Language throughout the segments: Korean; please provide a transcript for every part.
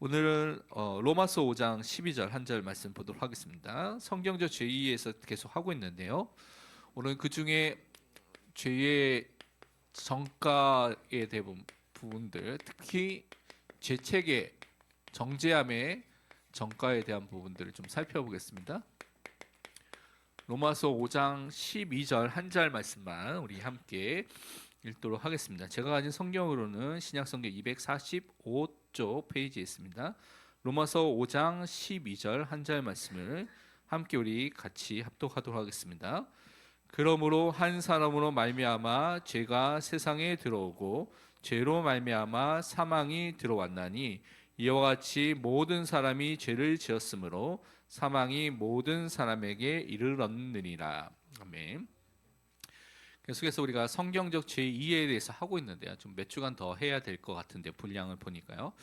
오늘은 로마서 5장 12절 한 절 말씀 보도록 하겠습니다. 성경적 죄의에서 계속 하고 있는데요. 오늘 그 중에 죄의 정가에 대한 부분들, 특히 죄책의 정죄함의 정가에 대한 부분들을 좀 살펴보겠습니다. 로마서 5장 12절 한 절 말씀만 우리 함께 읽도록 하겠습니다. 제가 가진 성경으로는 신약성경 245쪽 페이지에 있습니다. 로마서 5장 12절 한 절 말씀을 함께 우리 같이 합독하도록 하겠습니다. 그러므로 한 사람으로 말미암아 죄가 세상에 들어오고 죄로 말미암아 사망이 들어왔나니 이와 같이 모든 사람이 죄를 지었으므로 사망이 모든 사람에게 이르렀느니라. 아멘. 계속해서 우리가 성경적 제2에 대해서 하고 있는데요. 좀 몇 주간 더 해야 될 것 같은데 분량을 보니까요.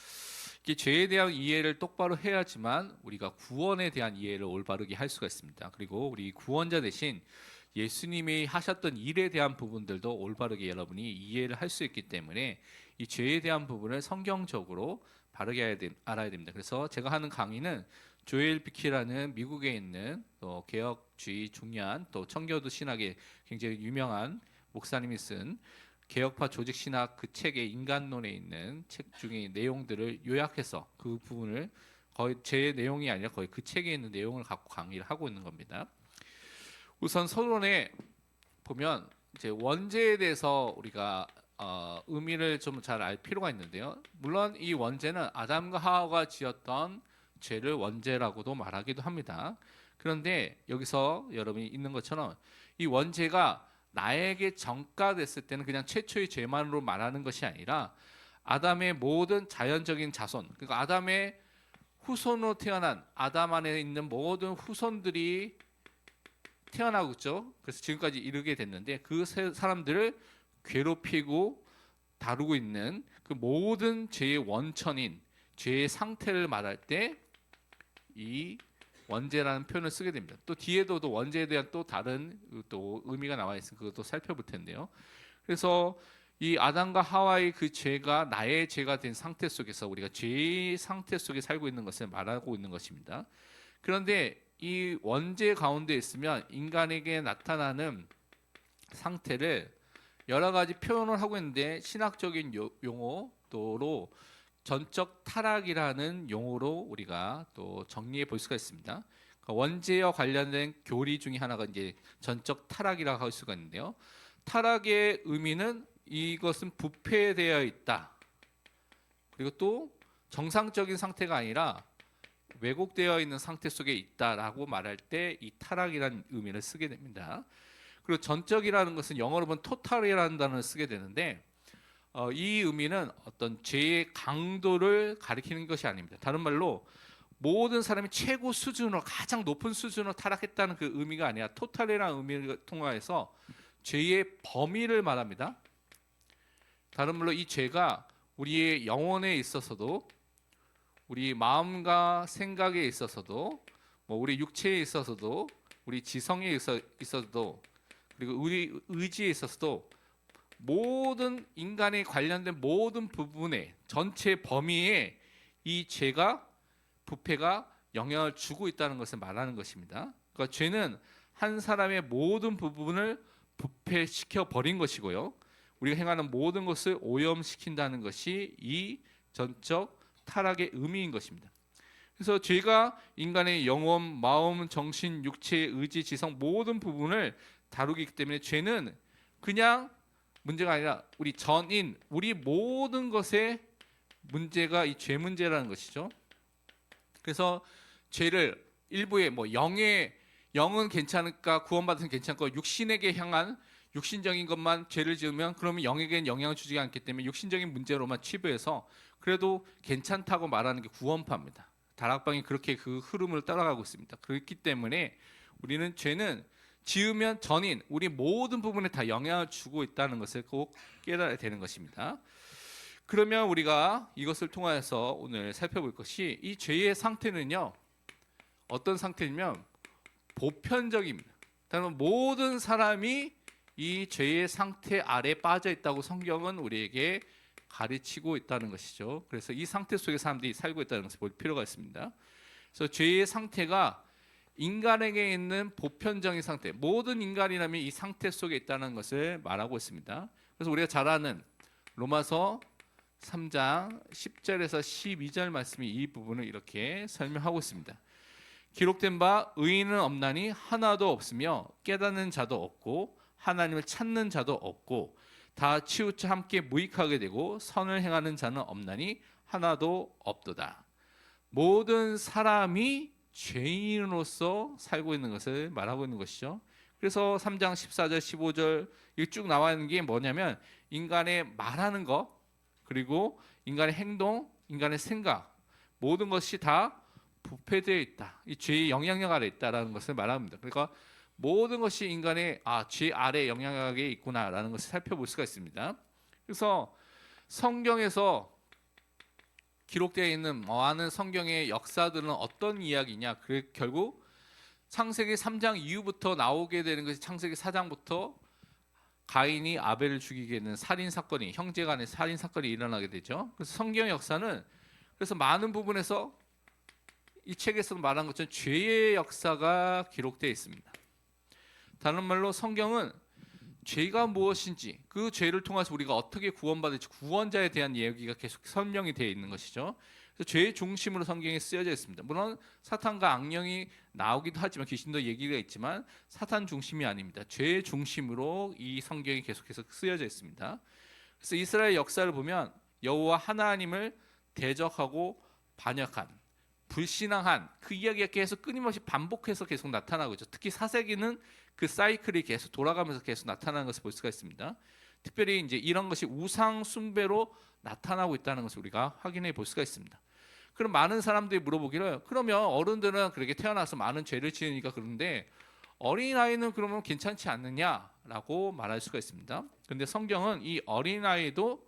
이게 죄에 대한 이해를 똑바로 해야지만 우리가 구원에 대한 이해를 올바르게 할 수가 있습니다. 그리고 우리 구원자 대신 예수님이 하셨던 일에 대한 부분들도 올바르게 여러분이 이해를 할 수 있기 때문에 이 죄에 대한 부분을 성경적으로 바르게 알아야 됩니다. 그래서 제가 하는 강의는 조엘 비키라는 미국에 있는 또 개혁주의 중요한 또 청교도 신학의 굉장히 유명한 목사님이 쓴 개혁파 조직신학 그 책의 인간론에 있는 책 중에 내용들을 요약해서 그 부분을 거의 제 내용이 아니라 거의 그 책에 있는 내용을 갖고 강의를 하고 있는 겁니다. 우선 서론에 보면 이제 원죄에 대해서 우리가 의미를 좀 잘 알 필요가 있는데요. 물론 이 원죄는 아담과 하와가 지었던 죄를 원죄라고도 말하기도 합니다. 그런데 여기서 여러분이 있는 것처럼 이 원죄가 나에게 전가됐을 때는 그냥 최초의 죄만으로 말하는 것이 아니라 아담의 모든 자연적인 자손, 그러니까 아담의 후손으로 태어난 아담 안에 있는 모든 후손들이 태어나고 있죠. 그래서 지금까지 이르게 됐는데 그 사람들을 괴롭히고 다루고 있는 그 모든 죄의 원천인 죄의 상태를 말할 때 이 원죄라는 표현을 쓰게 됩니다. 또 뒤에도 또 원죄에 대한 또 다른 또 의미가 나와 있으니 그것도 살펴볼 텐데요. 그래서 이 아담과 하와의 그 죄가 나의 죄가 된 상태 속에서 우리가 죄의 상태 속에 살고 있는 것을 말하고 있는 것입니다. 그런데 이 원죄 가운데 있으면 인간에게 나타나는 상태를 여러 가지 표현을 하고 있는데 신학적인 용어로 전적 타락이라는 용어로 우리가 또 정리해 볼 수가 있습니다. 그러니까 원죄와 관련된 교리 중에 하나가 이제 전적 타락이라고 할 수가 있는데요. 타락의 의미는 이것은 부패되어 있다. 그리고 또 정상적인 상태가 아니라 왜곡되어 있는 상태 속에 있다라고 말할 때 이 타락이라는 의미를 쓰게 됩니다. 그리고 전적이라는 것은 영어로 보면 토탈이라는 단어를 쓰게 되는데 이 의미는 어떤 죄의 강도를 가리키는 것이 아닙니다. 다른 말로 모든 사람이 최고 수준으로 가장 높은 수준으로 타락했다는 그 의미가 아니라 토탈이라는 의미를 통해서 죄의 범위를 말합니다. 다른 말로 이 죄가 우리의 영혼에 있어서도 우리 마음과 생각에 있어서도 우리 육체에 있어서도 우리 지성에 있어서도 그리고 우리 의지에 있어서도 모든 인간에 관련된 모든 부분의 전체 범위에 이 죄가 부패가 영향을 주고 있다는 것을 말하는 것입니다. 그러니까 죄는 한 사람의 모든 부분을 부패시켜 버린 것이고요. 우리가 행하는 모든 것을 오염시킨다는 것이 이 전적 타락의 의미인 것입니다. 그래서 죄가 인간의 영혼, 마음, 정신, 육체, 의지, 지성 모든 부분을 다루기 때문에 죄는 그냥 문제가 아니라 우리 전인, 우리 모든 것의 문제가 이 죄 문제라는 것이죠. 그래서 죄를 일부에 영은 괜찮을까, 구원받으면 괜찮고 육신에게 향한 육신적인 것만 죄를 지으면 그러면 영에게는 영향을 주지 않기 때문에 육신적인 문제로만 치부해서 그래도 괜찮다고 말하는 게 구원파입니다. 다락방이 그렇게 그 흐름을 따라가고 있습니다. 그렇기 때문에 우리는 죄는 지으면 전인 우리 모든 부분에 다 영향을 주고 있다는 것을 꼭 깨달아야 되는 것입니다. 그러면 우리가 이것을 통해서 오늘 살펴볼 것이 이 죄의 상태는요 어떤 상태냐면 보편적입니다. 다른 모든 사람이 이 죄의 상태 아래 빠져 있다고 성경은 우리에게 가르치고 있다는 것이죠. 그래서 이 상태 속에 사람들이 살고 있다는 것을 볼 필요가 있습니다. 그래서 죄의 상태가 인간에게 있는 보편적인 상태, 모든 인간이라면 이 상태 속에 있다는 것을 말하고 있습니다. 그래서 우리가 잘 아는 로마서 3장 10절에서 12절 말씀이 이 부분을 이렇게 설명하고 있습니다. 기록된 바 의인은 없나니 하나도 없으며 깨닫는 자도 없고 하나님을 찾는 자도 없고 다 치우쳐 함께 무익하게 되고 선을 행하는 자는 없나니 하나도 없도다. 모든 사람이 죄인으로서 살고 있는 것을 말하고 있는 것이죠. 그래서 3장 14절 15절 이게 쭉 나와 있는 게 뭐냐면 인간의 말하는 것 그리고 인간의 행동, 인간의 생각 모든 것이 다 부패되어 있다. 이 죄의 영향력 아래 있다라는 것을 말합니다. 그러니까 모든 것이 인간의 죄 아래 영향력에 있구나라는 것을 살펴볼 수가 있습니다. 그래서 성경에서 기록되어 있는 많은 성경의 역사들은 어떤 이야기냐? 결국 창세기 3장 이후부터 나오게 되는 것이 창세기 4장부터 가인이 아벨을 죽이게 되는 살인 사건이 형제간의 살인 사건이 일어나게 되죠. 그래서 성경의 역사는 그래서 많은 부분에서 이 책에서 말한 것처럼 죄의 역사가 기록되어 있습니다. 다른 말로 성경은 죄가 무엇인지 그 죄를 통해서 우리가 어떻게 구원받을지 구원자에 대한 이야기가 계속 설명이 되어 있는 것이죠. 그래서 죄의 중심으로 성경이 쓰여져 있습니다. 물론 사탄과 악령이 나오기도 하지만 귀신도 얘기가 있지만 사탄 중심이 아닙니다. 죄의 중심으로 이 성경이 계속해서 쓰여져 있습니다. 그래서 이스라엘 역사를 보면 여호와 하나님을 대적하고 반역한 불신앙한 그 이야기가 계속 끊임없이 반복해서 계속 나타나고 있죠. 특히 사세기는 그 사이클이 계속 돌아가면서 계속 나타나는 것을 볼 수가 있습니다. 특별히 이제 이런 것이 우상 숭배로 나타나고 있다는 것을 우리가 확인해 볼 수가 있습니다. 그럼 많은 사람들이 물어보기를 그러면 어른들은 그렇게 태어나서 많은 죄를 지으니까 그런데 어린아이는 그러면 괜찮지 않느냐라고 말할 수가 있습니다. 그런데 성경은 이 어린아이도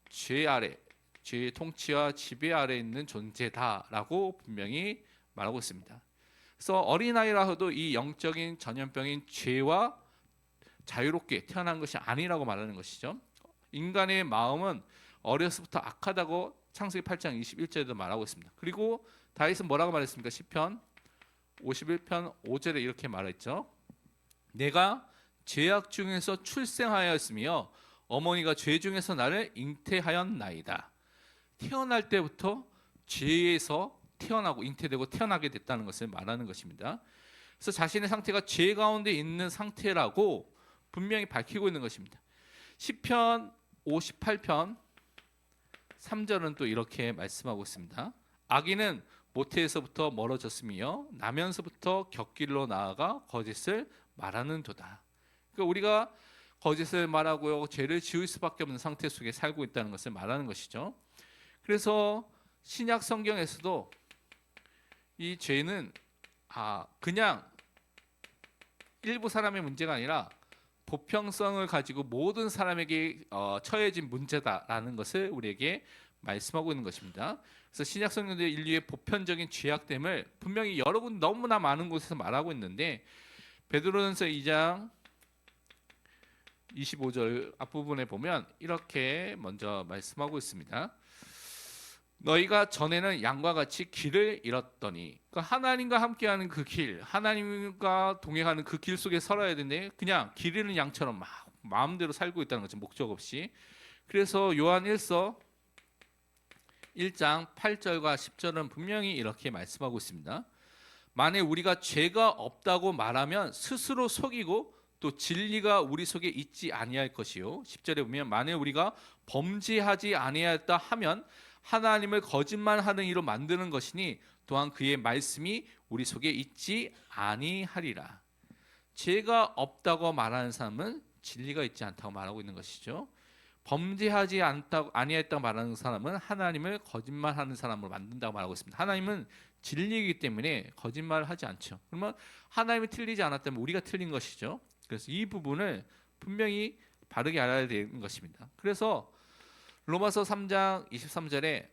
죄 아래 죄의 통치와 지배 아래 있는 존재다라고 분명히 말하고 있습니다. 그래서 어린아이라도 이 영적인 전염병인 죄와 자유롭게 태어난 것이 아니라고 말하는 것이죠. 인간의 마음은 어려서부터 악하다고 창세기 8장 21절에도 말하고 있습니다. 그리고 다윗은 뭐라고 말했습니까? 시편 51편 5절에 이렇게 말했죠. 내가 죄악 중에서 출생하였으며 어머니가 죄 중에서 나를 잉태하였나이다. 태어날 때부터 죄에서 태어나고 잉태되고 태어나게 됐다는 것을 말하는 것입니다. 그래서 자신의 상태가 죄 가운데 있는 상태라고 분명히 밝히고 있는 것입니다. 시편 58편 3절은 또 이렇게 말씀하고 있습니다. 악인은 모태에서부터 멀어졌으며 나면서부터 곁길로 나아가 거짓을 말하는도다. 그러니까 우리가 거짓을 말하고요, 죄를 지을 수밖에 없는 상태 속에 살고 있다는 것을 말하는 것이죠. 그래서 신약 성경에서도 이 죄는 그냥 일부 사람의 문제가 아니라 보편성을 가지고 모든 사람에게 처해진 문제다라는 것을 우리에게 말씀하고 있는 것입니다. 그래서 신약 성경의 인류의 보편적인 죄악됨을 분명히 여러분 너무나 많은 곳에서 말하고 있는데 베드로전서 2장 25절 앞부분에 보면 이렇게 먼저 말씀하고 있습니다. 너희가 전에는 양과 같이 길을 잃었더니 하나님과 함께하는 그 길, 하나님과 동행하는 그 길 속에 살아야 되는데 그냥 길 잃은 양처럼 막 마음대로 살고 있다는 거죠. 목적 없이. 그래서 요한 1서 1장 8절과 10절은 분명히 이렇게 말씀하고 있습니다. 만일 우리가 죄가 없다고 말하면 스스로 속이고 또 진리가 우리 속에 있지 아니할 것이요. 10절에 보면 만일 우리가 범죄하지 아니하였다 하면 하나님을 거짓말하는 이로 만드는 것이니 또한 그의 말씀이 우리 속에 있지 아니하리라. 죄가 없다고 말하는 사람은 진리가 있지 않다고 말하고 있는 것이죠. 범죄하지 아니하였다고 말하는 사람은 하나님을 거짓말하는 사람으로 만든다고 말하고 있습니다. 하나님은 진리이기 때문에 거짓말을 하지 않죠. 그러면 하나님이 틀리지 않았다면 우리가 틀린 것이죠. 그래서 이 부분을 분명히 바르게 알아야 되는 것입니다. 그래서 로마서 3장 23절에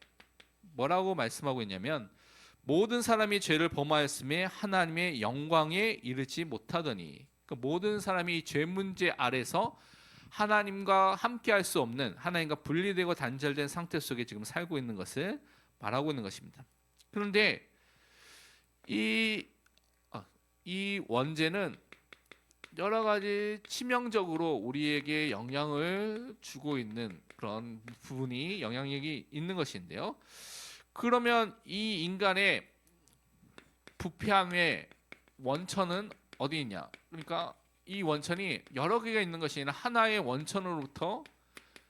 뭐라고 말씀하고 있냐면 모든 사람이 죄를 범하였음에 하나님의 영광에 이르지 못하더니, 그러니까 모든 사람이 죄 문제 아래서 하나님과 함께할 수 없는, 하나님과 분리되고 단절된 상태 속에 지금 살고 있는 것을 말하고 있는 것입니다. 그런데 이 원죄는 여러 가지 치명적으로 우리에게 영향을 주고 있는 그런 부분이 영향력이 있는 것인데요. 그러면 이 인간의 부패함의 원천은 어디 있냐? 그러니까 이 원천이 여러 개가 있는 것이 아니라 하나의 원천으로부터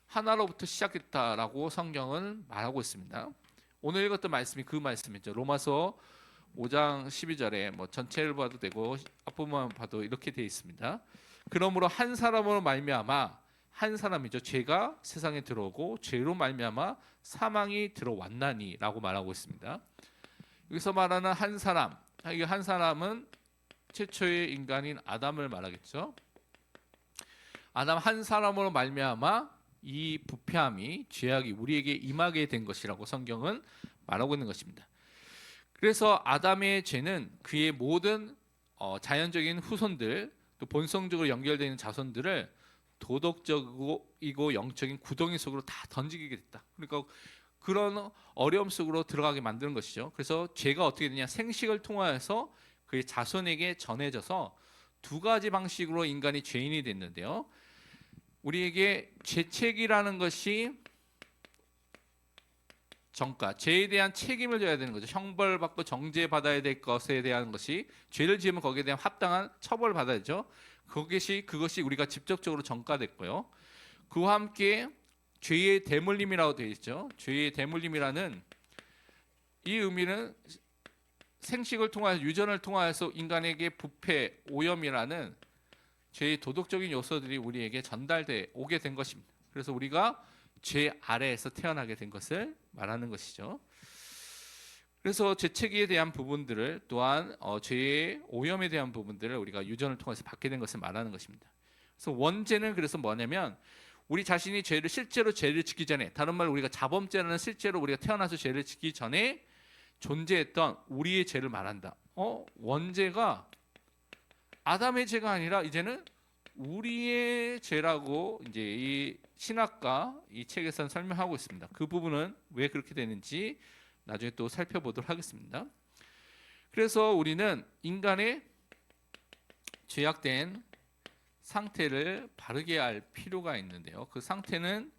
하나로부터 시작했다라고 성경은 말하고 있습니다. 오늘 읽었던 말씀이 그 말씀이죠. 로마서 5장 12절에 뭐 전체를 봐도 되고 앞부분만 봐도 이렇게 되어 있습니다. 그러므로 한 사람으로 말미암아, 한 사람이죠, 죄가 세상에 들어오고 죄로 말미암아 사망이 들어왔나니라고 말하고 있습니다. 여기서 말하는 한 사람, 이 한 사람은 최초의 인간인 아담을 말하겠죠. 아담 한 사람으로 말미암아 이 부패함이, 죄악이 우리에게 임하게 된 것이라고 성경은 말하고 있는 것입니다. 그래서 아담의 죄는 그의 모든 자연적인 후손들, 또 본성적으로 연결되어 있는 자손들을 도덕적이고 영적인 구덩이 속으로 다 던지게 됐다. 그러니까 그런 어려움 속으로 들어가게 만드는 것이죠. 그래서 죄가 어떻게 되냐, 생식을 통하여서 그의 자손에게 전해져서 두 가지 방식으로 인간이 죄인이 됐는데요. 우리에게 죄책이라는 것이 정가, 죄에 대한 책임을 져야 되는 거죠. 형벌받고 정죄받아야 될 것에 대한 것이, 죄를 지으면 거기에 대한 합당한 처벌을 받아야죠. 그것이 우리가 직접적으로 전가됐고요. 그와 함께 죄의 대물림이라고 되어 있죠. 죄의 대물림이라는 이 의미는 생식을 통하여서, 유전을 통하여서 인간에게 부패, 오염이라는 죄의 도덕적인 요소들이 우리에게 전달돼 오게 된 것입니다. 그래서 우리가 죄 아래에서 태어나게 된 것을 말하는 것이죠. 그래서 죄책에 대한 부분들을, 또한 죄의 오염에 대한 부분들을 우리가 유전을 통해서 받게 된 것을 말하는 것입니다. 그래서 원죄는 그래서 뭐냐면, 우리 자신이 실제로 죄를 짓기 전에, 다른 말로 우리가 자범죄라는 실제로 우리가 태어나서 죄를 짓기 전에 존재했던 우리의 죄를 말한다. 원죄가 아담의 죄가 아니라 이제는 우리의 죄라고 이제 이 신학과 이 책에서는 설명하고 있습니다. 그 부분은 왜 그렇게 되는지 나중에 또 살펴보도록 하겠습니다. 그래서 우리는 인간의 죄악된 상태를 바르게 알 필요가 있는데요. 그 상태는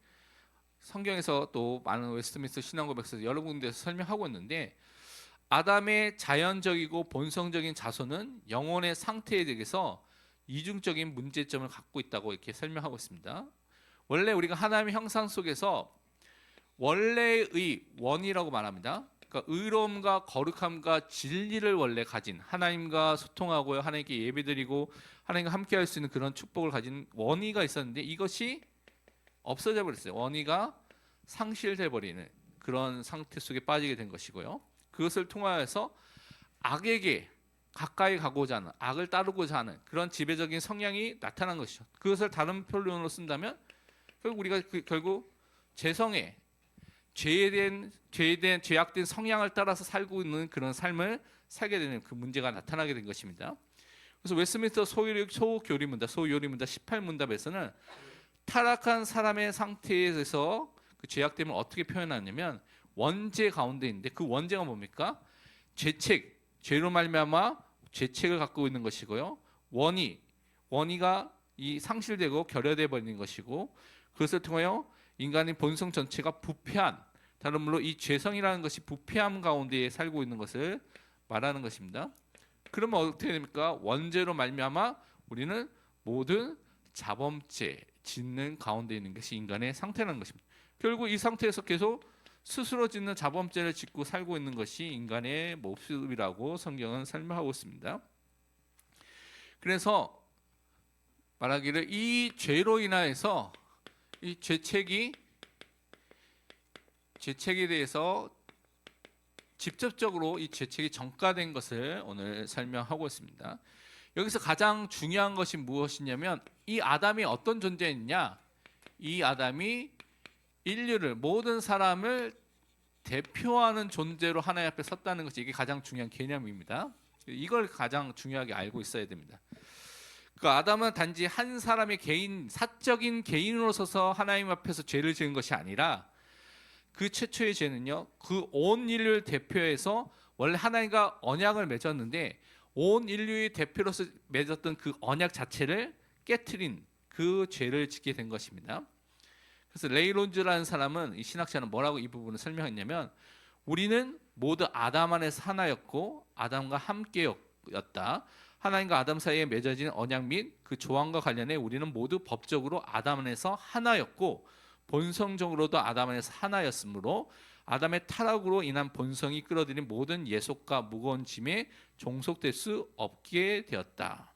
성경에서 또 많은 웨스트민스터 신앙고백서에서 여러 군데에서 설명하고 있는데, 아담의 자연적이고 본성적인 자손은 영혼의 상태에 대해서 이중적인 문제점을 갖고 있다고 이렇게 설명하고 있습니다. 원래 우리가 하나님의 형상 속에서 원래의 원이라고 말합니다. 그러니까 의로움과 거룩함과 진리를 원래 가진, 하나님과 소통하고 하나님께 예배드리고 하나님과 함께할 수 있는 그런 축복을 가진 원의가 있었는데, 이것이 없어져 버렸어요. 원의가 상실돼 버리는 그런 상태 속에 빠지게 된 것이고요. 그것을 통하여서 악에게 가까이 가고자 하는, 악을 따르고자 하는 그런 지배적인 성향이 나타난 것이죠. 그것을 다른 표현으로 쓴다면 결국 우리가 결국 죄성에, 죄에 대한 죄악된 성향을 따라서 살고 있는 그런 삶을 살게 되는 그 문제가 나타나게 된 것입니다. 그래서 웨스트민스터 소교리문답 18문답에서는 타락한 사람의 상태에서 그 죄악됨을 어떻게 표현하냐면, 원죄 가운데 있는데, 그 원죄가 뭡니까? 죄책, 죄로 말미암아 죄책을 갖고 있는 것이고요. 원의가 이 상실되고 결여돼 버리는 것이고, 그것을 통하여 인간의 본성 전체가 부패한, 다른 말로 이 죄성이라는 것이 부패함 가운데에 살고 있는 것을 말하는 것입니다. 그러면 어떻게 됩니까? 원죄로 말미암아 우리는 모든 자범죄 짓는 가운데 있는 것이 인간의 상태라는 것입니다. 결국 이 상태에서 계속 스스로 짓는 자범죄를 짓고 살고 있는 것이 인간의 모습이라고 성경은 설명하고 있습니다. 그래서 말하기를 이 죄로 인하여서 이 죄책에 대해서 직접적으로 이 죄책이 전가된 것을 오늘 설명하고 있습니다. 여기서 가장 중요한 것이 무엇이냐면, 이 아담이 어떤 존재였냐? 이 아담이 인류를, 모든 사람을 대표하는 존재로 하나님 앞에 섰다는 것이, 이게 가장 중요한 개념입니다. 이걸 가장 중요하게 알고 있어야 됩니다. 그 아담은 단지 한 사람의 개인 사적인 개인으로 서서 하나님 앞에서 죄를 지은 것이 아니라 그 최초의 죄는요, 그 온 인류를 대표해서 원래 하나님과 언약을 맺었는데 온 인류의 대표로서 맺었던 그 언약 자체를 깨트린 그 죄를 짓게 된 것입니다. 그래서 레이 론즈라는 사람은, 이 신학자는 뭐라고 이 부분을 설명했냐면, 우리는 모두 아담 안에서 하나였고 아담과 함께였다. 하나님과 아담 사이에 맺어진 언약 및 그 조항과 관련해 우리는 모두 법적으로 아담 안에서 하나였고 본성적으로도 아담 안에서 하나였으므로 아담의 타락으로 인한 본성이 끌어들인 모든 예속과 무거운 짐에 종속될 수 없게 되었다.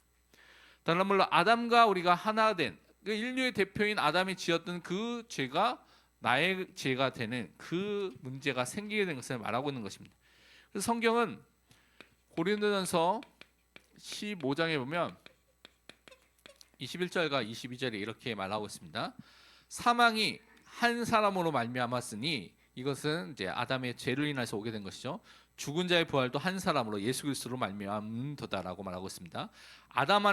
다른 말로 아담과 우리가 하나 된 그 인류의 대표인 아담이 지었던 그 죄가 나의 죄가 되는 그 문제가 생기게 된 것을 말하고 있는 것입니다. 그래서 성경은 고린도전서 15장에 보면 21절과 22절에 이렇게 말하고 있습니다. 사망이 한 사람으로 말미암았으니, 이것은 이제 아담의 죄를 인해서 오게 된 것이죠. 죽은 자의 부활도 한 사람으로 예수 그리스도로 말미암도다라고 말하고 있습니다. 아담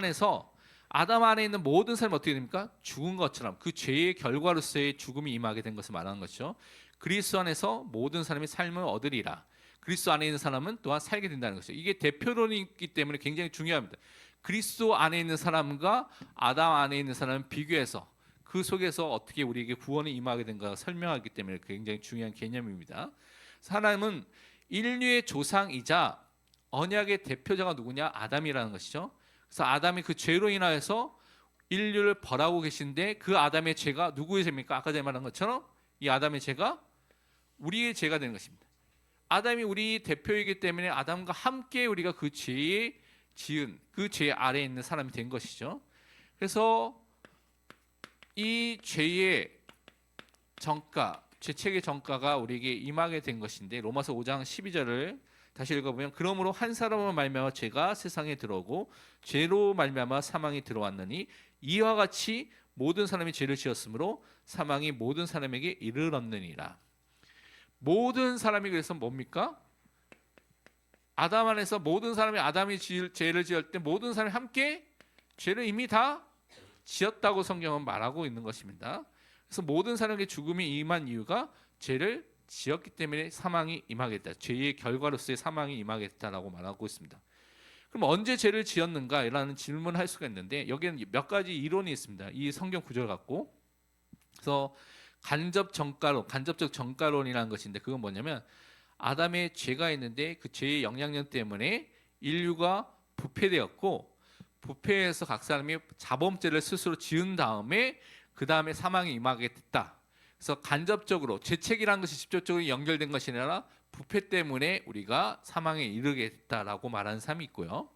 안에 있는 모든 사람이 어떻게 됩니까? 죽은 것처럼 그 죄의 결과로서의 죽음이 임하게 된 것을 말하는 것이죠. 그리스도 안에서 모든 사람이 삶을 얻으리라. 그리스도 안에 있는 사람은 또한 살게 된다는 것이죠. 이게 대표론이기 때문에 굉장히 중요합니다. 그리스도 안에 있는 사람과 아담 안에 있는 사람을 비교해서 그 속에서 어떻게 우리에게 구원이 임하게 된가 설명하기 때문에 굉장히 중요한 개념입니다. 하나님은 인류의 조상이자 언약의 대표자가 누구냐? 아담이라는 것이죠. 그래서 아담이 그 죄로 인하여서 인류를 벌하고 계신데, 그 아담의 죄가 누구의 죄입니까? 아까 전에 말한 것처럼 이 아담의 죄가 우리의 죄가 되는 것입니다. 아담이 우리 대표이기 때문에 아담과 함께 우리가 그 죄에 지은 그 죄 아래에 있는 사람이 된 것이죠. 그래서 이 죄의 정가, 죄책의 정가가 우리에게 임하게 된 것인데, 로마서 5장 12절을 다시 읽어보면, 그러므로 한 사람으로 말미암아 죄가 세상에 들어오고 죄로 말미암아 사망이 들어왔느니 이와 같이 모든 사람이 죄를 지었으므로 사망이 모든 사람에게 이르렀느니라. 모든 사람이 그래서 뭡니까? 아담 안에서 모든 사람이 아담이 죄를 지을 때 모든 사람이 함께 죄를 이미 다 지었다고 성경은 말하고 있는 것입니다. 그래서 모든 사람에게 죽음이 임한 이유가 죄를 지었기 때문에 사망이 임하겠다. 죄의 결과로서의 사망이 임하겠다라고 말하고 있습니다. 그럼 언제 죄를 지었는가라는 질문을 할 수가 있는데, 여기에는 몇 가지 이론이 있습니다. 이 성경 구절 갖고. 그래서 간접적 정가론이라는 것인데, 그건 뭐냐면 아담의 죄가 있는데 그 죄의 영향력 때문에 인류가 부패되었고, 부패해서 각 사람이 자범죄를 스스로 지은 다음에 그 다음에 사망이 임하게 됐다. 그래서 간접적으로 죄책이라는 것이 직접적으로 연결된 것이 아니라 부패 때문에 우리가 사망에 이르게 됐다라고 말하는 사람이 있고요.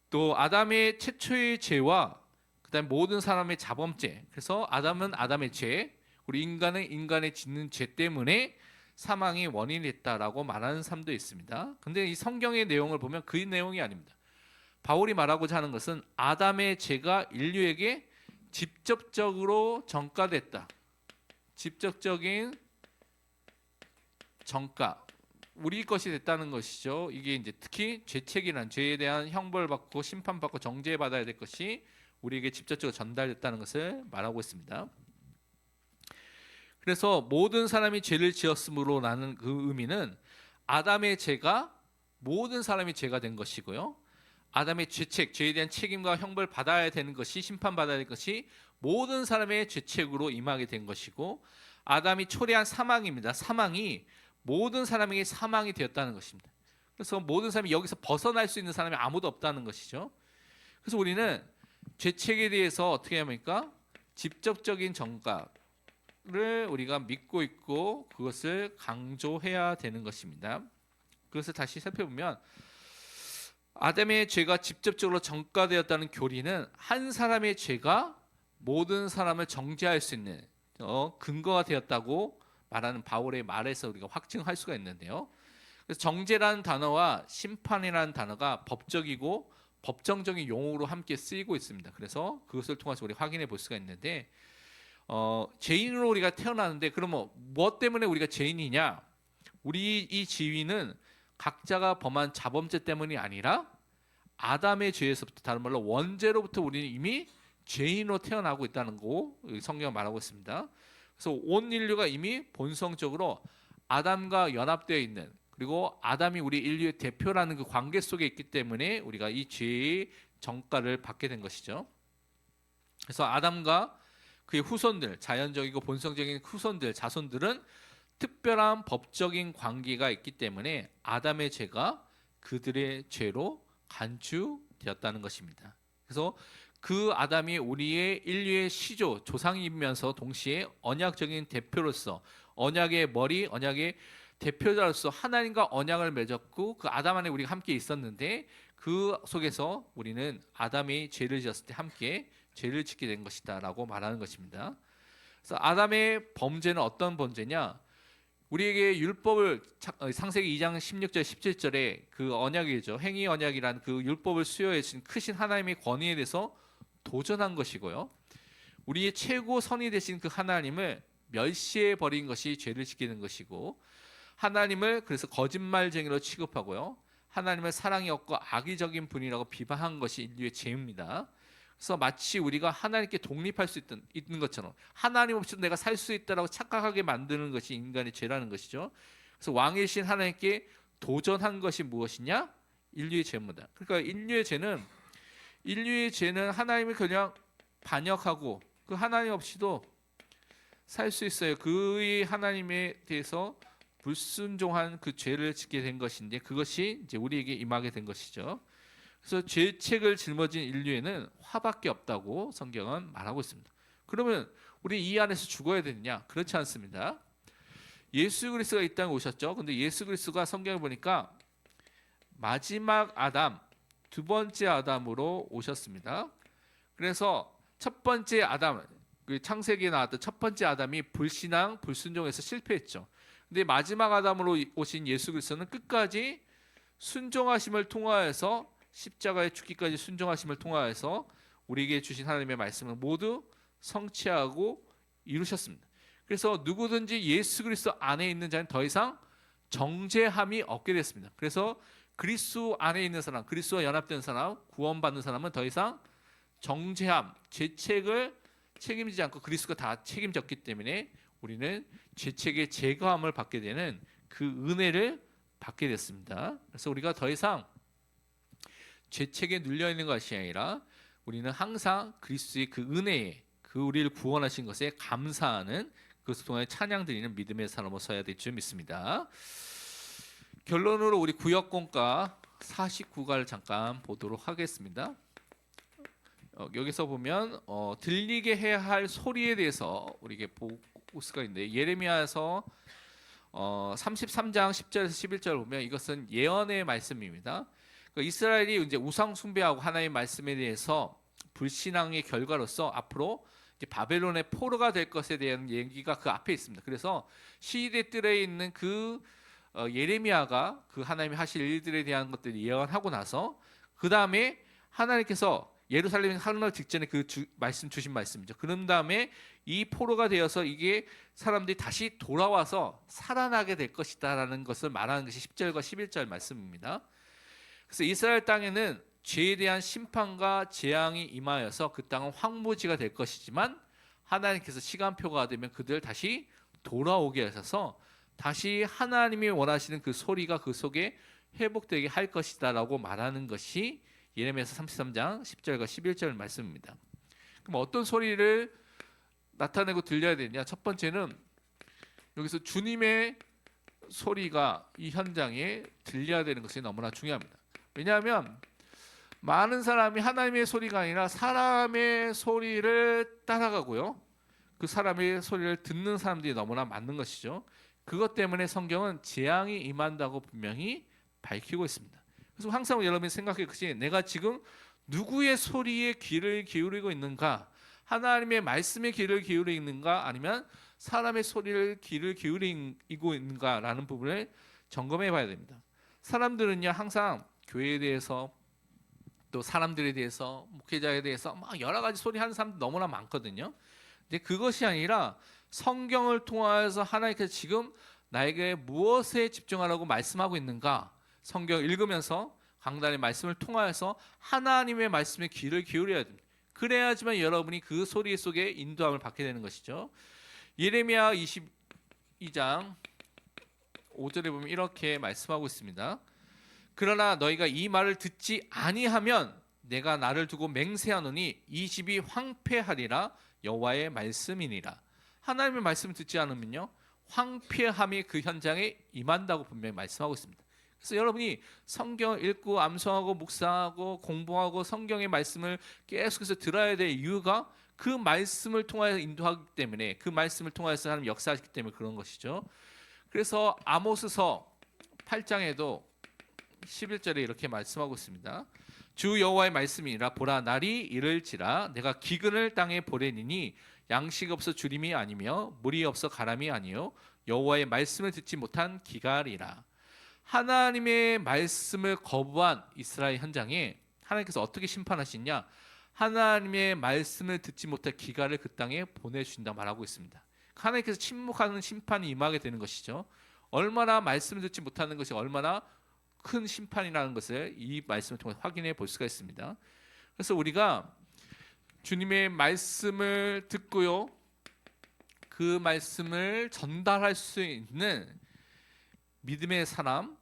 또 아담의 최초의 죄와 그다음에 모든 사람의 자범죄, 그래서 아담은 아담의 죄, 우리 인간은 인간의 짓는 죄 때문에 사망이 원인이 됐다라고 말하는 사람도 있습니다. 근데 이 성경의 내용을 보면 그 내용이 아닙니다. 바울이 말하고자 하는 것은 아담의 죄가 인류에게 직접적으로 전가됐다. 직접적인 전가, 우리 것이 됐다는 것이죠. 이게 이제 특히 죄책이란 죄에 대한 형벌받고 심판받고 정죄받아야 될 것이 우리에게 직접적으로 전달됐다는 것을 말하고 있습니다. 그래서 모든 사람이 죄를 지었으므로 라는 그 의미는 아담의 죄가 모든 사람이 죄가 된 것이고요. 아담의 죄책, 죄에 대한 책임과 형벌 받아야 되는 것이, 심판받아야 될 것이 모든 사람의 죄책으로 임하게 된 것이고, 아담이 초래한 사망입니다. 사망이 모든 사람에게 사망이 되었다는 것입니다. 그래서 모든 사람이 여기서 벗어날 수 있는 사람이 아무도 없다는 것이죠. 그래서 우리는 죄책에 대해서 어떻게 합니까? 직접적인 정가를 우리가 믿고 있고 그것을 강조해야 되는 것입니다. 그것을 다시 살펴보면 아담의 죄가 직접적으로 전가되었다는 교리는 한 사람의 죄가 모든 사람을 정죄할 수 있는 근거가 되었다고 말하는 바울의 말에서 우리가 확증할 수가 있는데요. 그래서 정죄라는 단어와 심판이라는 단어가 법적이고 법정적인 용어로 함께 쓰이고 있습니다. 그래서 그것을 통해서 우리 확인해 볼 수가 있는데, 죄인으로 우리가 태어나는데, 그러면 무엇 때문에 우리가 죄인이냐? 우리 이 지위는 각자가 범한 자범죄 때문이 아니라 아담의 죄에서부터, 다른 말로 원죄로부터 우리는 이미 죄인으로 태어나고 있다는 거 성경은 말하고 있습니다. 그래서 온 인류가 이미 본성적으로 아담과 연합되어 있는, 그리고 아담이 우리 인류의 대표라는 그 관계 속에 있기 때문에 우리가 이 죄의 정가를 받게 된 것이죠. 그래서 아담과 그의 후손들, 자연적이고 본성적인 후손들, 자손들은 특별한 법적인 관계가 있기 때문에 아담의 죄가 그들의 죄로 간주되었다는 것입니다. 그래서 그 아담이 우리의 인류의 시조, 조상이면서 동시에 언약적인 대표로서, 언약의 머리, 언약의 대표자로서 하나님과 언약을 맺었고, 그 아담 안에 우리가 함께 있었는데 그 속에서 우리는 아담이 죄를 지었을 때 함께 죄를 짓게 된 것이다 라고 말하는 것입니다. 그래서 아담의 범죄는 어떤 범죄냐, 우리에게 율법을, 창세기 2장 16절 17절에 그 언약이죠, 행위 언약이란 그 율법을 수여해 주신 크신 하나님의 권위에 대해서 도전한 것이고요, 우리의 최고 선이 되신 그 하나님을 멸시해 버린 것이 죄를 짓게 된 것이고, 하나님을 그래서 거짓말쟁이로 취급하고요, 하나님을 사랑이 없고 악의적인 분이라고 비방한 것이 인류의 죄입니다. 그래서 마치 우리가 하나님께 독립할 수 있는 것처럼, 하나님 없이도 내가 살 수 있다라고 착각하게 만드는 것이 인간의 죄라는 것이죠. 그래서 왕이신 하나님께 도전한 것이 무엇이냐? 인류의 죄입니다. 그러니까 인류의 죄는 하나님을 그냥 반역하고 그 하나님 없이도 살 수 있어요. 그의 하나님에 대해서 불순종한 그 죄를 짓게 된 것인데, 그것이 이제 우리에게 임하게 된 것이죠. 그래서 죄책을 짊어진 인류에는 화밖에 없다고 성경은 말하고 있습니다. 그러면 우리 이 안에서 죽어야 되느냐? 그렇지 않습니다. 예수 그리스도가 이 땅에 오셨죠. 근데 예수 그리스도가 성경을 보니까 마지막 아담, 두 번째 아담으로 오셨습니다. 그래서 첫 번째 아담, 그 창세기에 나왔던 첫 번째 아담이 불신앙, 불순종에서 실패했죠. 근데 마지막 아담으로 오신 예수 그리스도는 끝까지 순종하심을 통하여서, 십자가의 죽기까지 순종하심을 통하여서 우리에게 주신 하나님의 말씀을 모두 성취하고 이루셨습니다. 그래서 누구든지 예수 그리스도 안에 있는 자는 더 이상 정죄함이 없게 됐습니다. 그래서 그리스도 안에 있는 사람, 그리스도와 연합된 사람, 구원받는 사람은 더 이상 정죄함, 죄책을 책임지지 않고 그리스도가 다 책임졌기 때문에 우리는 죄책의 제거함을 받게 되는 그 은혜를 받게 됐습니다. 그래서 우리가 더 이상 죄책에 눌려 있는 것이 아니라 우리는 항상 그리스도의 그 은혜에, 그 우리를 구원하신 것에 감사하는, 그것을 통해 찬양 드리는 믿음의 사람으로 서야 될 줄 믿습니다. 결론으로 우리 구역공과 49가를 잠깐 보도록 하겠습니다. 여기서 보면 들리게 해야 할 소리에 대해서 우리에게 볼 수가 있는데, 예레미야에서 33장 10절에서 11절 보면 이것은 예언의 말씀입니다. 그러니까 이스라엘이 이제 우상 숭배하고 하나님의 말씀에 대해서 불신앙의 결과로서 앞으로 이제 바벨론의 포로가 될 것에 대한 얘기가 그 앞에 있습니다. 그래서 시대 뜰에 있는 그 예레미야가 그 하나님이 하실 일들에 대한 것들을 예언하고 나서 그 다음에 하나님께서 예루살렘 하늘 직전에 그 말씀 주신 말씀이죠. 그런 다음에 이 포로가 되어서 이게 사람들이 다시 돌아와서 살아나게 될 것이다라는 것을 말하는 것이 10절과 11절 말씀입니다. 그래서 이스라엘 땅에는 죄에 대한 심판과 재앙이 임하여서 그 땅은 황무지가 될 것이지만, 하나님께서 시간표가 되면 그들 다시 돌아오게 하셔서 다시 하나님이 원하시는 그 소리가 그 속에 회복되게 할 것이다라고 말하는 것이 예레미야서 33장 10절과 11절 말씀입니다. 그럼 어떤 소리를 나타내고 들려야 되냐? 첫 번째는 여기서 주님의 소리가 이 현장에 들려야 되는 것이 너무나 중요합니다. 왜냐하면 많은 사람이 하나님의 소리가 아니라 사람의 소리를 따라가고요, 그 사람의 소리를 듣는 사람들이 너무나 많은 것이죠. 그것 때문에 성경은 재앙이 임한다고 분명히 밝히고 있습니다. 그래서 항상 여러분이 생각해 보시, 내가 지금 누구의 소리에 귀를 기울이고 있는가? 하나님의 말씀에 귀를 기울이고 있는가? 아니면 사람의 소리를 귀를 기울이고 있는가라는 부분을 점검해 봐야 됩니다. 사람들은요, 항상 교회에 대해서, 또 사람들에 대해서, 목회자에 대해서 막 여러 가지 소리 하는 사람들 너무나 많거든요. 근데 그것이 아니라 성경을 통하여서 하나님께서 지금 나에게 무엇에 집중하라고 말씀하고 있는가, 성경 읽으면서 강단의 말씀을 통하여서 하나님의 말씀에 귀를 기울여야 됩니다. 그래야지만 여러분이 그 소리 속에 인도함을 받게 되는 것이죠. 예레미야 22장 5절에 보면 이렇게 말씀하고 있습니다. 그러나 너희가 이 말을 듣지 아니하면 내가 나를 두고 맹세하노니 이 집이 황폐하리라 여호와의 말씀이니라. 하나님의 말씀을 듣지 않으면요 황폐함이 그 현장에 임한다고 분명히 말씀하고 있습니다. 그래서 여러분이 성경 읽고 암송하고 묵상하고 공부하고 성경의 말씀을 계속해서 들어야 될 이유가 그 말씀을 통하여 인도하기 때문에, 그 말씀을 통하여서 하나님 역사하기 때문에 그런 것이죠. 그래서 아모스서 8장에도 11절에 이렇게 말씀하고 있습니다. 주 여호와의 말씀이니라. 보라 날이 이를지라 내가 기근을 땅에 보내니니 양식 없어 주림이 아니며 물이 없어 가람이 아니요 여호와의 말씀을 듣지 못한 기갈이라. 하나님의 말씀을 거부한 이스라엘 현장에 하나님께서 어떻게 심판하시냐? 하나님의 말씀을 듣지 못한 기갈을 그 땅에 보내주신다 말하고 있습니다. 하나님께서 침묵하는 심판이 임하게 되는 것이죠. 얼마나 말씀을 듣지 못하는 것이 얼마나 큰 심판이라는 것을 이 말씀을 통해 확인해 볼 수가 있습니다. 그래서 우리가 주님의 말씀을 듣고요, 그 말씀을 전달할 수 있는 믿음의 사람,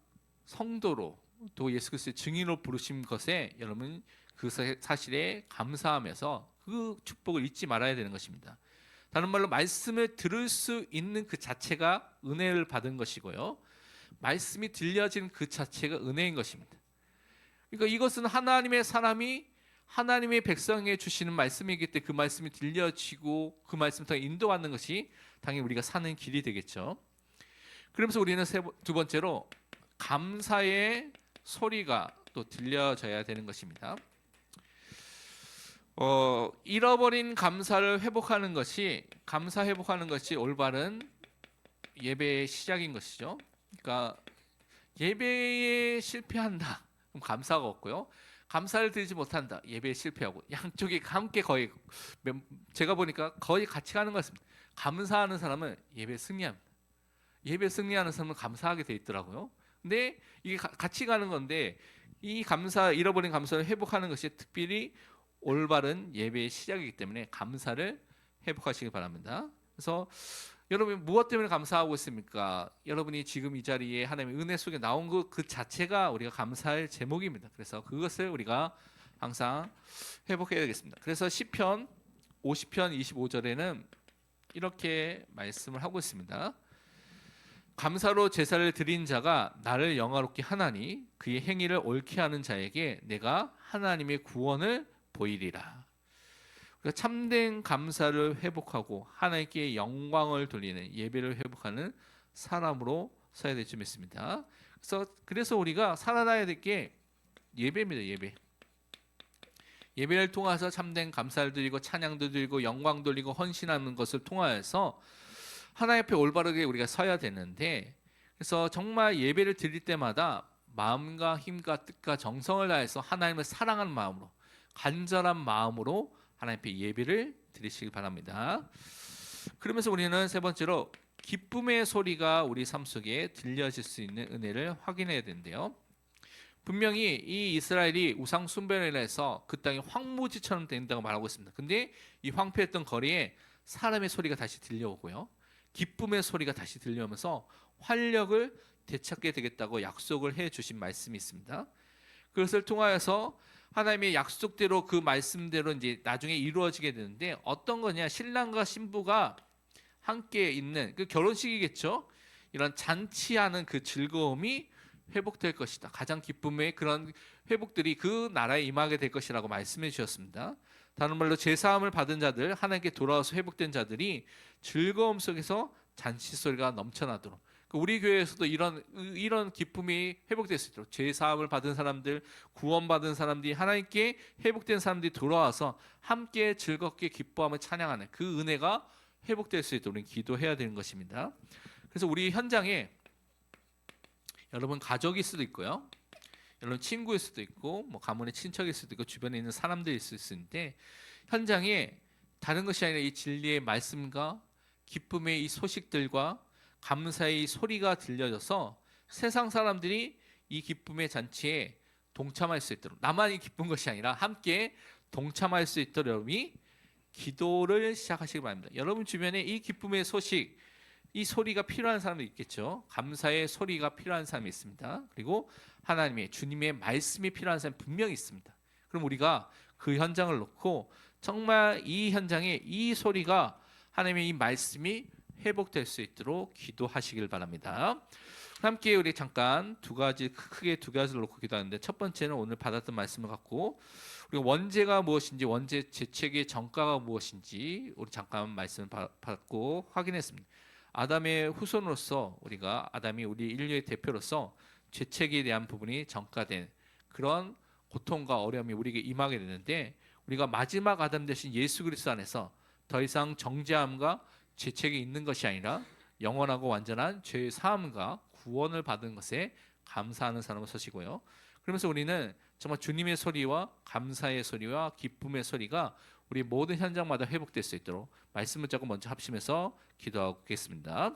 성도로 또 예수 그리스도의 증인으로 부르신 것에 여러분 그 사실에 감사하면서 그 축복을 잊지 말아야 되는 것입니다. 다른 말로 말씀을 들을 수 있는 그 자체가 은혜를 받은 것이고요, 말씀이 들려지는 그 자체가 은혜인 것입니다. 그러니까 이것은 하나님의 사람이 하나님의 백성에게 주시는 말씀이기 때문에 그 말씀이 들려지고 그 말씀을 통해 인도받는 것이 당연히 우리가 사는 길이 되겠죠. 그러면서 우리는 두 번째로 감사의 소리가 또 들려져야 되는 것입니다. 잃어버린 감사를 회복하는 것이, 감사 회복하는 것이 올바른 예배의 시작인 것이죠. 그러니까 예배에 실패한다, 그럼 감사가 없고요. 감사를 드리지 못한다, 예배에 실패하고, 양쪽이 함께 거의 제가 보니까 거의 같이 가는 것 같습니다. 감사하는 사람은 예배 승리합니다. 예배 승리하는 사람은 감사하게 돼 있더라고요. 근데 이게 같이 가는 건데 이 감사, 잃어버린 감사를 회복하는 것이 특별히 올바른 예배의 시작이기 때문에 감사를 회복하시기 바랍니다. 그래서 여러분 무엇 때문에 감사하고 있습니까? 여러분이 지금 이 자리에 하나님의 은혜 속에 나온 것 그 자체가 우리가 감사할 제목입니다. 그래서 그것을 우리가 항상 회복해야 되겠습니다. 그래서 시편 50편 25절에는 이렇게 말씀을 하고 있습니다. 감사로 제사를 드린 자가 나를 영화롭게 하나니 그의 행위를 옳게 하는 자에게 내가 하나님의 구원을 보이리라. 그러니까 참된 감사를 회복하고 하나님께 영광을 돌리는 예배를 회복하는 사람으로 서야 될 줄 믿습니다. 그래서 우리가 살아나야 될 게 예배입니다. 예배. 예배를 통해서 참된 감사를 드리고 찬양도 드리고 영광 돌리고 헌신하는 것을 통하여서 하나님 앞에 올바르게 우리가 서야 되는데, 그래서 정말 예배를 드릴 때마다 마음과 힘과 뜻과 정성을 다해서 하나님을 사랑하는 마음으로, 간절한 마음으로 하나님 앞에 예배를 드리시기 바랍니다. 그러면서 우리는 세 번째로 기쁨의 소리가 우리 삶 속에 들려질 수 있는 은혜를 확인해야 되는데요. 분명히 이 이스라엘이 우상 숭배로 인해서 그 땅이 황무지처럼 된다고 말하고 있습니다. 근데 이 황폐했던 거리에 사람의 소리가 다시 들려오고요, 기쁨의 소리가 다시 들려오면서 활력을 되찾게 되겠다고 약속을 해 주신 말씀이 있습니다. 그것을 통하여서 하나님의 약속대로 그 말씀대로 이제 나중에 이루어지게 되는데, 어떤 거냐? 신랑과 신부가 함께 있는 그 결혼식이겠죠. 이런 잔치하는 그 즐거움이 회복될 것이다. 가장 기쁨의 그런 회복들이 그 나라에 임하게 될 것이라고 말씀해 주셨습니다. 다른 말로 제사함을 받은 자들, 하나님께 돌아와서 회복된 자들이 즐거움 속에서 잔치 소리가 넘쳐나도록, 우리 교회에서도 이런 기쁨이 회복될 수 있도록 제사함을 받은 사람들, 구원받은 사람들이, 하나님께 회복된 사람들이 돌아와서 함께 즐겁게 기뻐하며 찬양하는 그 은혜가 회복될 수 있도록 우리는 기도해야 되는 것입니다. 그래서 우리 현장에 여러분 가족일 수도 있고요, 여러분 친구일 수도 있고, 뭐 가문의 친척일 수도 있고, 주변에 있는 사람들일 수 있는데, 현장에 다른 것이 아니라 이 진리의 말씀과 기쁨의 이 소식들과 감사의 소리가 들려져서 세상 사람들이 이 기쁨의 잔치에 동참할 수 있도록, 나만이 기쁜 것이 아니라 함께 동참할 수 있도록 여러분이 기도를 시작하시기 바랍니다. 여러분 주변에 이 기쁨의 소식, 이 소리가 필요한 사람도 있겠죠. 감사의 소리가 필요한 사람이 있습니다. 그리고 하나님의, 주님의 말씀이 필요한 사람이 분명히 있습니다. 그럼 우리가 그 현장을 놓고 정말 이 현장에 이 소리가, 하나님의 이 말씀이 회복될 수 있도록 기도하시길 바랍니다. 함께 우리 잠깐 크게 두 가지를 놓고 기도하는데, 첫 번째는 오늘 받았던 말씀을 갖고 우리가 원죄가 무엇인지, 원죄 죄책의 정가가 무엇인지 우리 잠깐 말씀을 받고 확인했습니다. 아담의 후손으로서 아담이 우리 인류의 대표로서 죄책에 대한 부분이 정가된 그런 고통과 어려움이 우리에게 임하게 되는데, 우리가 마지막 아담 되신 예수 그리스도 안에서 더 이상 정죄함과 죄책이 있는 것이 아니라 영원하고 완전한 죄 사함과 구원을 받은 것에 감사하는 사람을 서시고요. 그러면서 우리는 정말 주님의 소리와 감사의 소리와 기쁨의 소리가 우리 모든 현장마다 회복될 수 있도록 말씀을 자꾸 먼저 합심해서 기도하겠습니다.